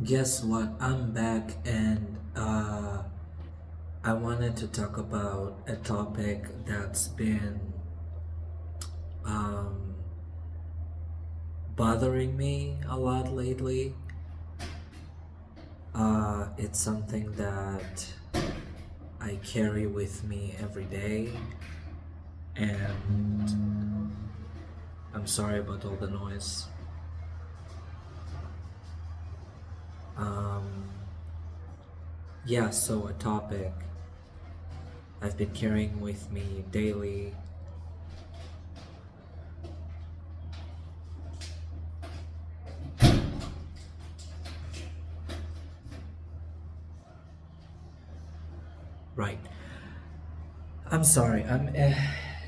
Guess what? I'm back and I wanted to talk about a topic that's been um, bothering me a lot lately. It's something that I carry with me every day, and I'm sorry about all the noise. Um, yeah, so a topic I've been carrying with me daily. Right. I'm sorry.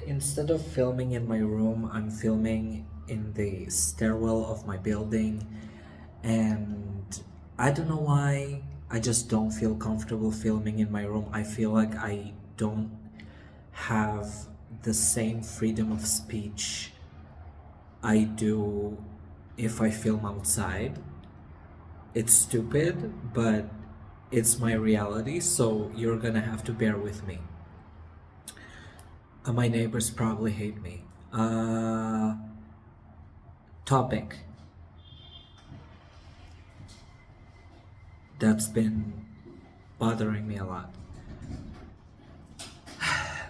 Instead of filming in my room, I'm filming in the stairwell of my building, and I don't know why. I just don't feel comfortable filming in my room. I feel like I don't have the same freedom of speech I do if I film outside. It's stupid, but it's my reality, so you're gonna have to bear with me. My neighbors probably hate me. Topic that's been bothering me a lot.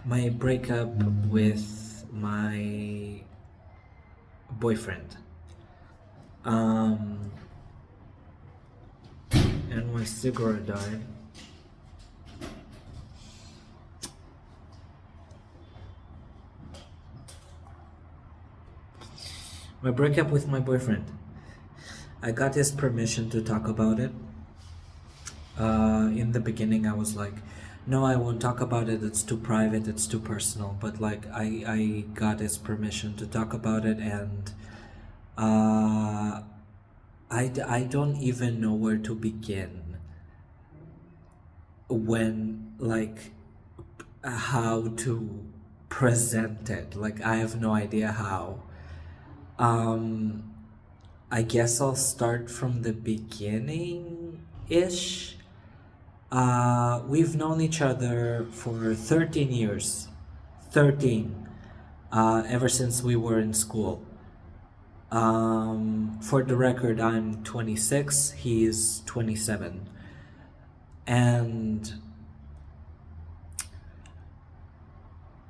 My breakup with my boyfriend. Um, and my cigarette died. My breakup with my boyfriend. I got his permission to talk about it. In the beginning, I was like, no, I won't talk about it. It's too private. It's too personal. But like, I got his permission to talk about it, and uh, I don't even know where to begin when like how to present it. Like, I have no idea how. Um, I guess I'll start from the beginning ish. We've known each other for 13 years. 13. Ever since we were in school. For the record, I'm 26, he's 27. And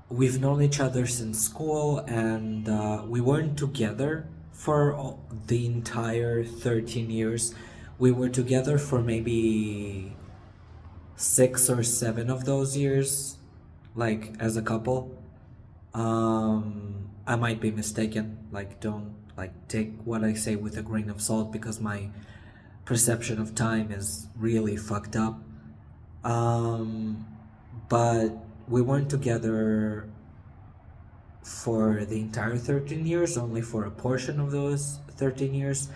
we've known each other since school, and we weren't together for the entire 13 years. We were together for maybe 6 or 7 of those years, like as a couple. I might be mistaken. Like, don't like take what I say with a grain of salt because my perception of time is really fucked up. Um, but we weren't together for the entire 13 years, only for a portion of those 13 years.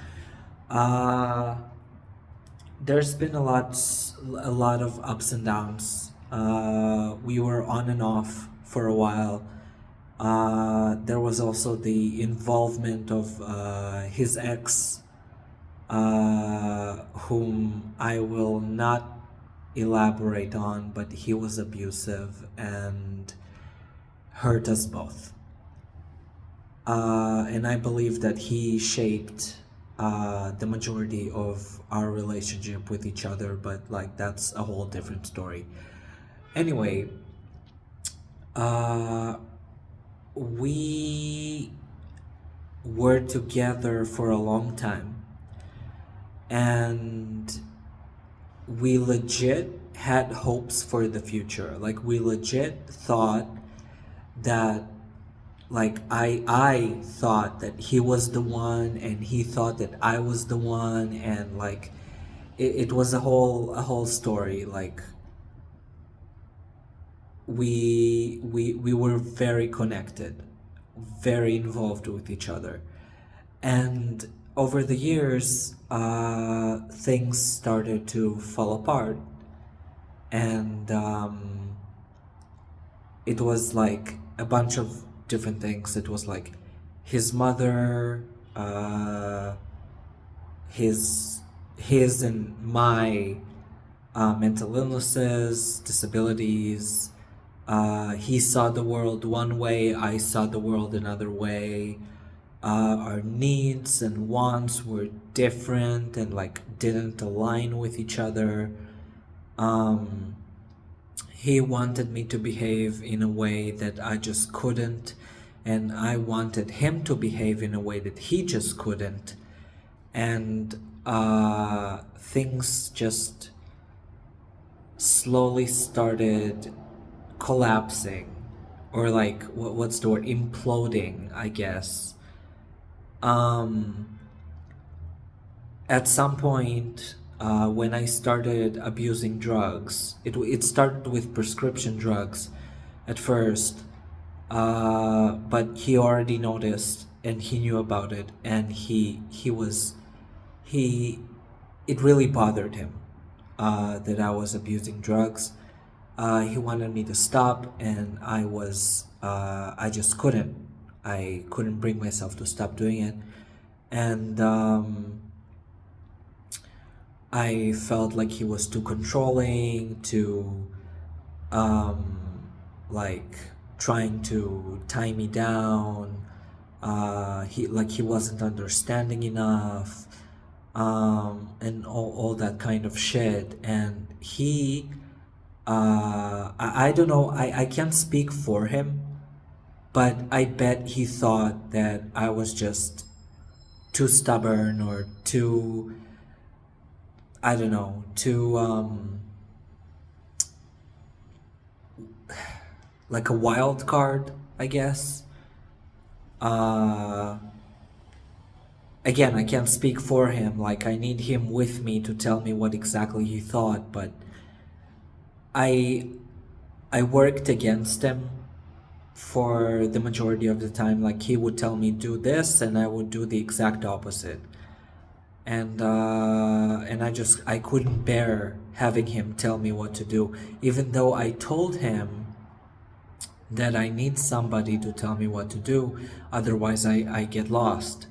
Uh, there's been a lot of ups and downs. We were on and off for a while. There was also the involvement of his ex, whom I will not elaborate on, but he was abusive and hurt us both. And I believe that he shaped the majority of our relationship with each other, but like that's a whole different story. Anyway, uh, we were together for a long time, and we legit had hopes for the future. Like, we legit thought that, like, I thought that he was the one, and he thought that I was the one, and like it was a whole story. Like, we were very connected, very involved with each other. And over the years, things started to fall apart. And it was like a bunch of different things. It was like his mother, his his and my mental illnesses, disabilities. He saw the world one way, I saw the world another way. Our needs and wants were different and like didn't align with each other. Um, he wanted me to behave in a way that I just couldn't, and I wanted him to behave in a way that he just couldn't. And things just slowly started collapsing, or like what's the word, imploding, I guess. um at some point, when I started abusing drugs, it started with prescription drugs at first, but he already noticed and he knew about it, and he it really bothered him that I was abusing drugs. He wanted me to stop, and I just couldn't. I couldn't bring myself to stop doing it, and I felt like he was too controlling, too um, like trying to tie me down. He wasn't understanding enough, and all that kind of shit. And I don't know, I can't speak for him, but I bet he thought that I was just too stubborn, or too, I don't know, too like a wild card, I guess. Uh, Again, I can't speak for him. Like, I need him with me to tell me what exactly he thought, but I I worked against him for the majority of the time. Like, he would tell me do this, and I would do the exact opposite. And I couldn't bear having him tell me what to do, even though I told him that I need somebody to tell me what to do, otherwise I get lost.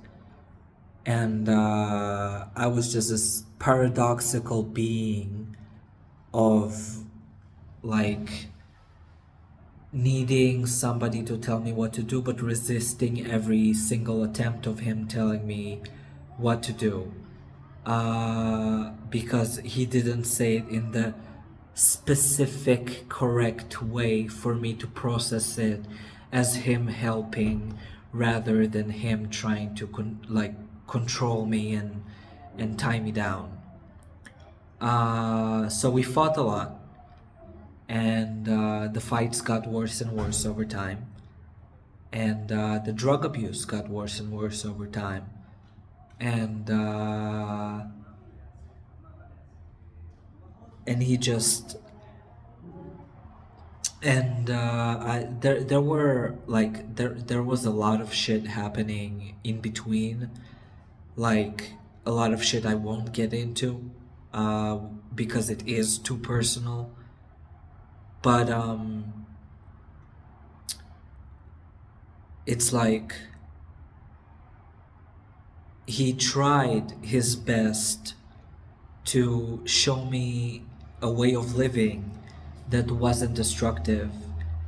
And I was just this paradoxical being of like needing somebody to tell me what to do, but resisting every single attempt of him telling me what to do. Because he didn't say it in the specific, correct way for me to process it as him helping, rather than him trying to control me and tie me down. So we fought a lot, and the fights got worse and worse over time, and the drug abuse got worse and worse over time, and he just and there were like there was a lot of shit happening in between, like a lot of shit I won't get into uh, because it is too personal. But it's like he tried his best to show me a way of living that wasn't destructive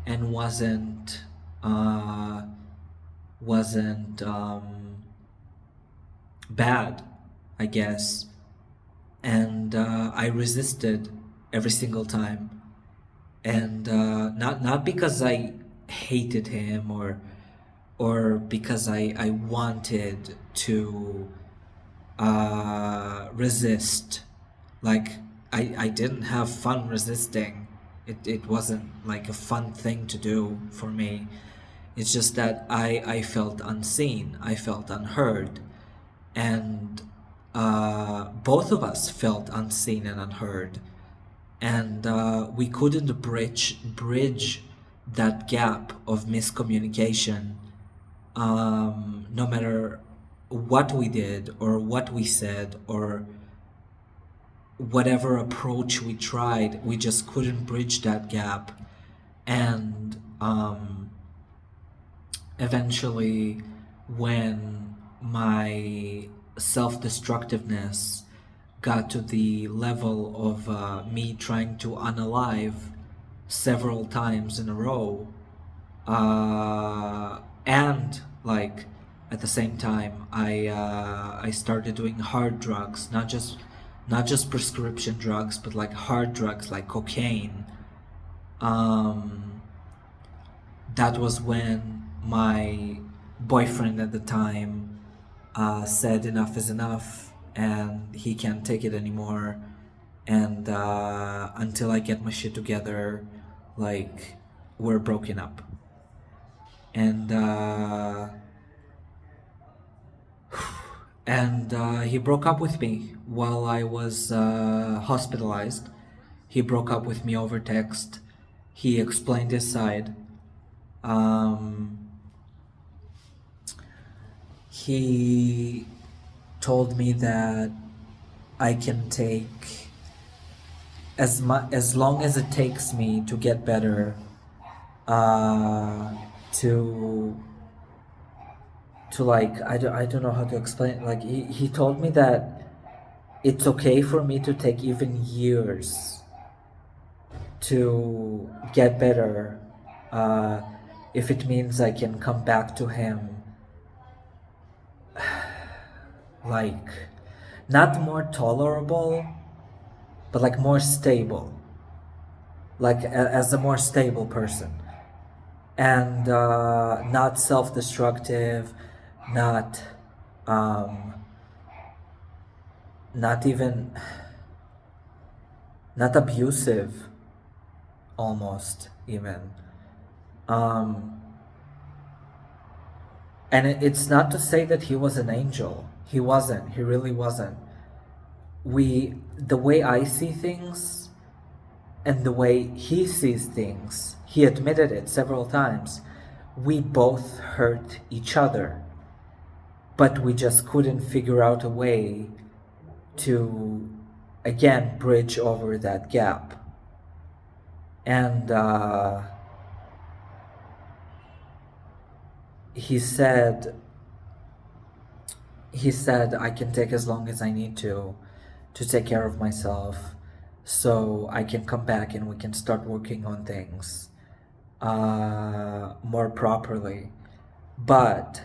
and uh, wasn't bad, I guess. And I resisted every single time, and not because I hated him, or because I wanted to resist. Like, I didn't have fun resisting. It wasn't like a fun thing to do for me. It's just that I felt unseen, I felt unheard, and both of us felt unseen and unheard, and we couldn't bridge that gap of miscommunication, no matter what we did or what we said or whatever approach we tried. We just couldn't bridge that gap, and eventually, when my self-destructiveness got to the level of me trying to unalive several times in a row, and like at the same time I started doing hard drugs, not just prescription drugs, but like hard drugs like cocaine. um, that was when my boyfriend at the time said enough is enough and he can't take it anymore, and until I get my shit together, like, we're broken up. And he broke up with me while I was hospitalized. He broke up with me over text. He explained his side. Um, he told me that I can take as long as it takes me to get better, uh, to like, I don't know how to explain it. Like, he told me that it's okay for me to take even years to get better, uh, if it means I can come back to him, like, not more tolerable, but like more stable, like as a more stable person, and not self-destructive, not um, not even not abusive, almost even. Um, and it's not to say that he was an angel. He wasn't. He really wasn't. The way I see things and the way he sees things, he admitted it several times. We both hurt each other, but we just couldn't figure out a way to, again, bridge over that gap. And he said I can take as long as I need to take care of myself, so I can come back and we can start working on things more properly. But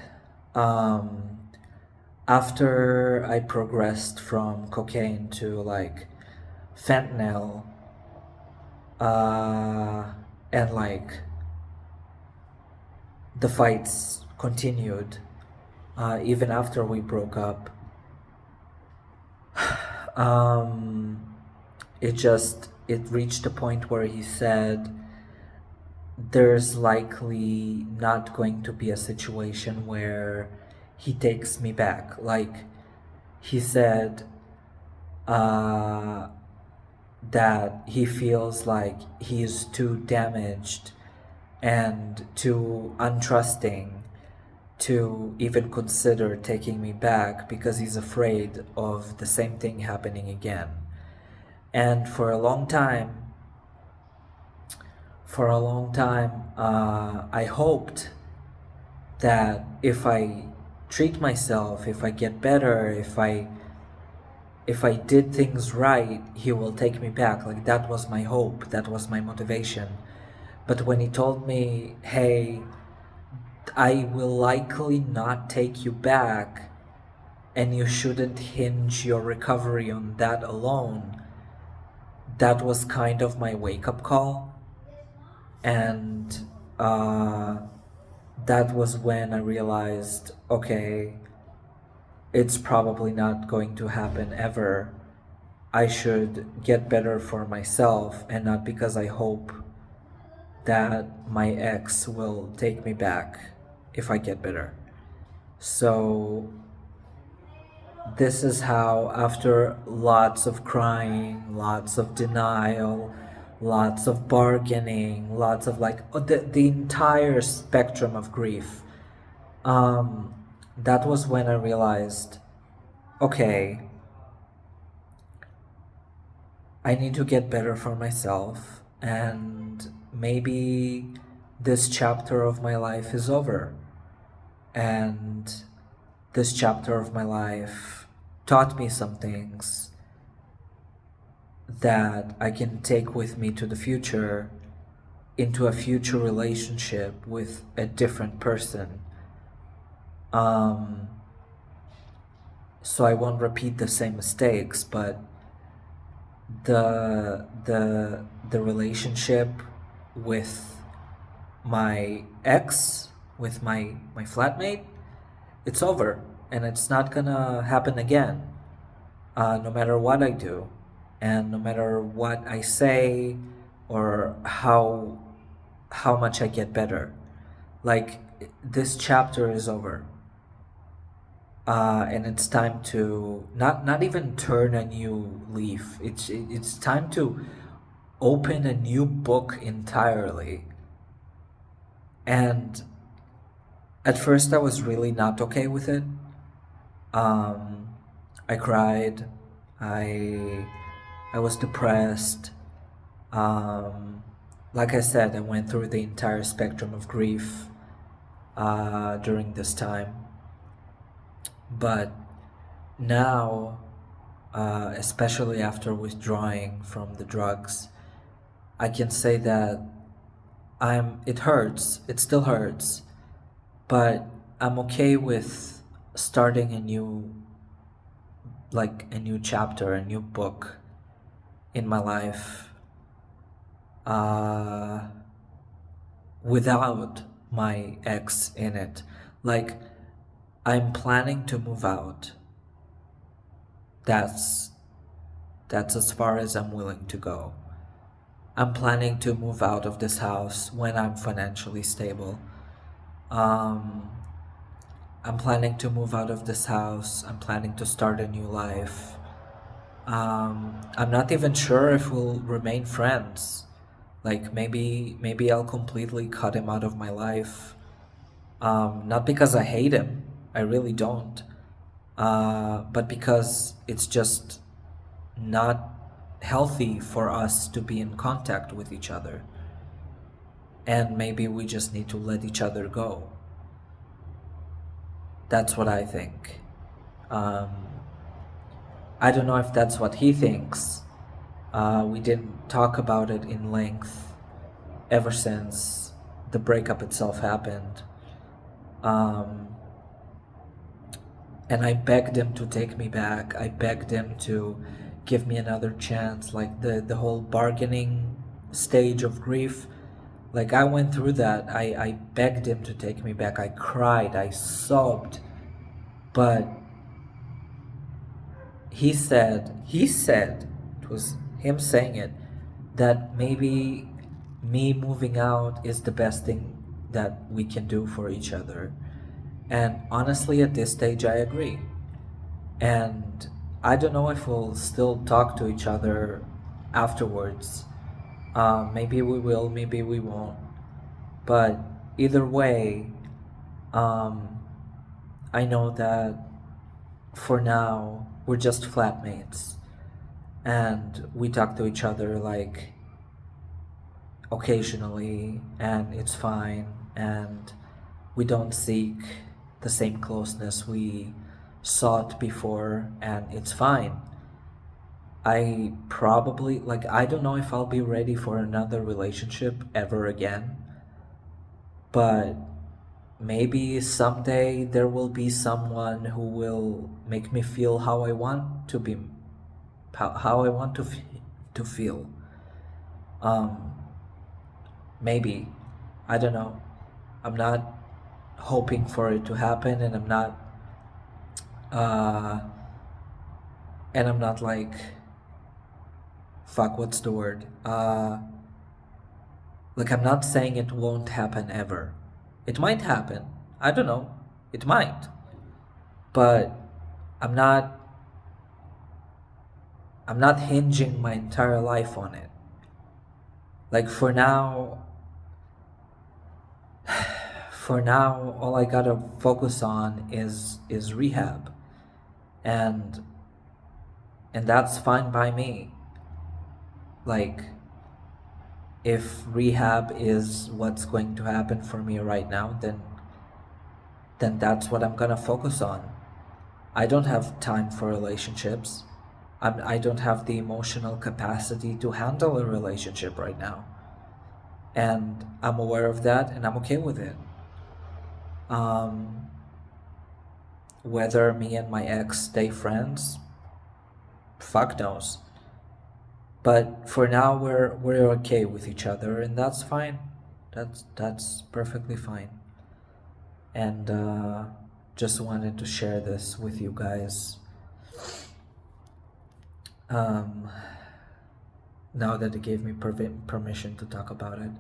after I progressed from cocaine to like fentanyl, and like the fights continued even after we broke up. It reached a point where he said there's likely not going to be a situation where he takes me back. Like, he said that he feels like he's too damaged and too untrusting to even consider taking me back because he's afraid of the same thing happening again. And for a long time, I hoped that if I treat myself, if I get better, if I did things right, he will take me back. Like, that was my hope, that was my motivation. But when he told me, hey, I will likely not take you back, and you shouldn't hinge your recovery on that alone, that was kind of my wake-up call. And that was when I realized, okay, it's probably not going to happen ever. I should get better for myself, and not because I hope that my ex will take me back if I get better. So this is how, after lots of crying, lots of denial, lots of bargaining, lots of like the entire spectrum of grief, that was when I realized, okay, I need to get better for myself, and maybe this chapter of my life is over. And this chapter of my life taught me some things, that I can take with me to the future, into a future relationship with a different person. Um, so I won't repeat the same mistakes, but the relationship with my ex, with my flatmate, it's over, and it's not gonna happen again. No matter what I do, and no matter what I say, or how much I get better. Like, this chapter is over, and it's time to not even turn a new leaf. It's time to open a new book entirely. And at first, I was really not okay with it. Um, I cried. I I was depressed. Um, like I said, I went through the entire spectrum of grief during this time. But now, especially after withdrawing from the drugs, I can say that it hurts, it still hurts, but I'm okay with starting a new chapter, a new book in my life, uh, without my ex in it. Like, I'm planning to move out. That's that's as far as I'm willing to go. I'm planning to move out of this house when I'm financially stable. Um, I'm planning to move out of this house. I'm planning to start a new life. I'm not even sure if we'll remain friends. Like, maybe I'll completely cut him out of my life. Not because I hate him, I really don't. But because it's just not healthy for us to be in contact with each other. And maybe we just need to let each other go. That's what I think. Um, I don't know if that's what he thinks. We didn't talk about it in length ever since the breakup itself happened. Um, and I begged him to take me back. I begged him to give me another chance. Like, the whole bargaining stage of grief, like, I went through that. I begged him to take me back. I cried, I sobbed. But he said, it was him saying it, that maybe me moving out is the best thing that we can do for each other. And honestly, at this stage, I agree. And I don't know if we'll still talk to each other afterwards. Maybe we will, maybe we won't. But either way, um, I know that for now, we're just flatmates. And we talk to each other like occasionally, and it's fine. And we don't seek the same closeness we sought before, and it's fine. I probably, like, I don't know if I'll be ready for another relationship ever again, but maybe someday there will be someone who will make me feel how I want to be, how I want to feel. Um, maybe, I don't know. I'm not hoping for it to happen, uh, and I'm not like, fuck, what's the word? Like, I'm not saying it won't happen ever. It might happen. I don't know. It might. But I'm not I'm not hinging my entire life on it. Like, for now all I gotta focus on is rehab. And that's fine by me. Like, if rehab is what's going to happen for me right now, then that's what I'm gonna focus on. I don't have time for relationships. I don't have the emotional capacity to handle a relationship right now. And I'm aware of that and I'm okay with it. Um, Whether me and my ex stay friends, fuck knows. But for now, we're okay with each other, and that's fine. That's perfectly fine. And just wanted to share this with you guys. Um, Now that it gave me permission to talk about it,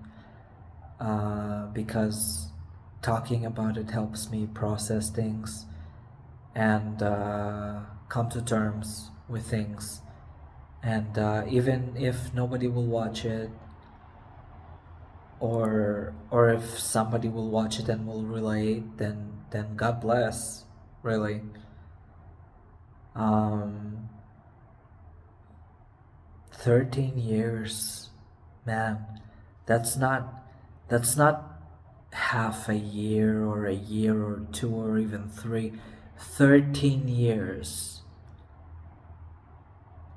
because talking about it helps me process things and come to terms with things. And even if nobody will watch it, or if somebody will watch it and will relate, then God bless, really. Um, 13 years, man, that's not that's not half a year or a year or two or even three. 13 years.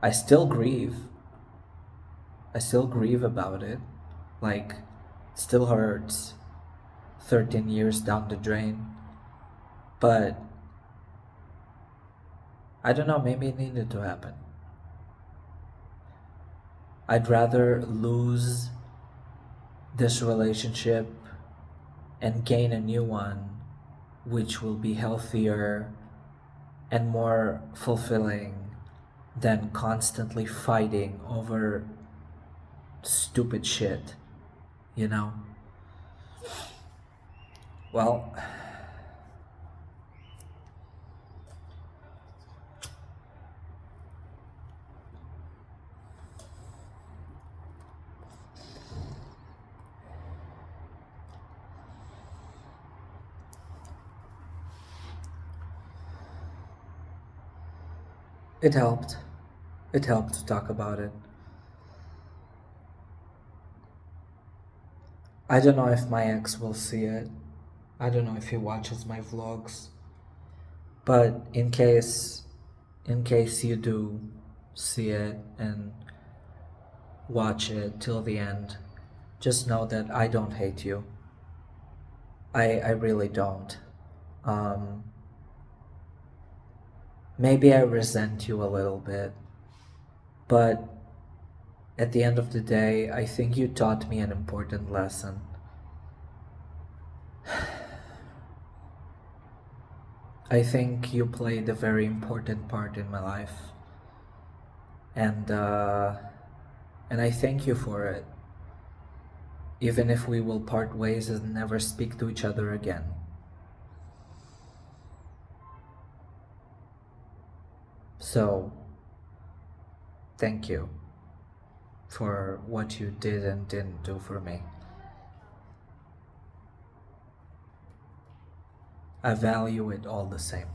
I still grieve. I still grieve about it. Like, it still hurts. 13 years down the drain. But I don't know, maybe it needed to happen. I'd rather lose this relationship and gain a new one, which will be healthier and more fulfilling than constantly fighting over stupid shit, you know? Well, it helped. It helped to talk about it. I don't know if my ex will see it. I don't know if he watches my vlogs. But in case you do see it and watch it till the end, just know that I don't hate you. I really don't. Um, Maybe I resent you a little bit, but at the end of the day, I think you taught me an important lesson. I think you played a very important part in my life, and and I thank you for it. Even if we will part ways and never speak to each other again. So, thank you for what you did and didn't do for me. I value it all the same.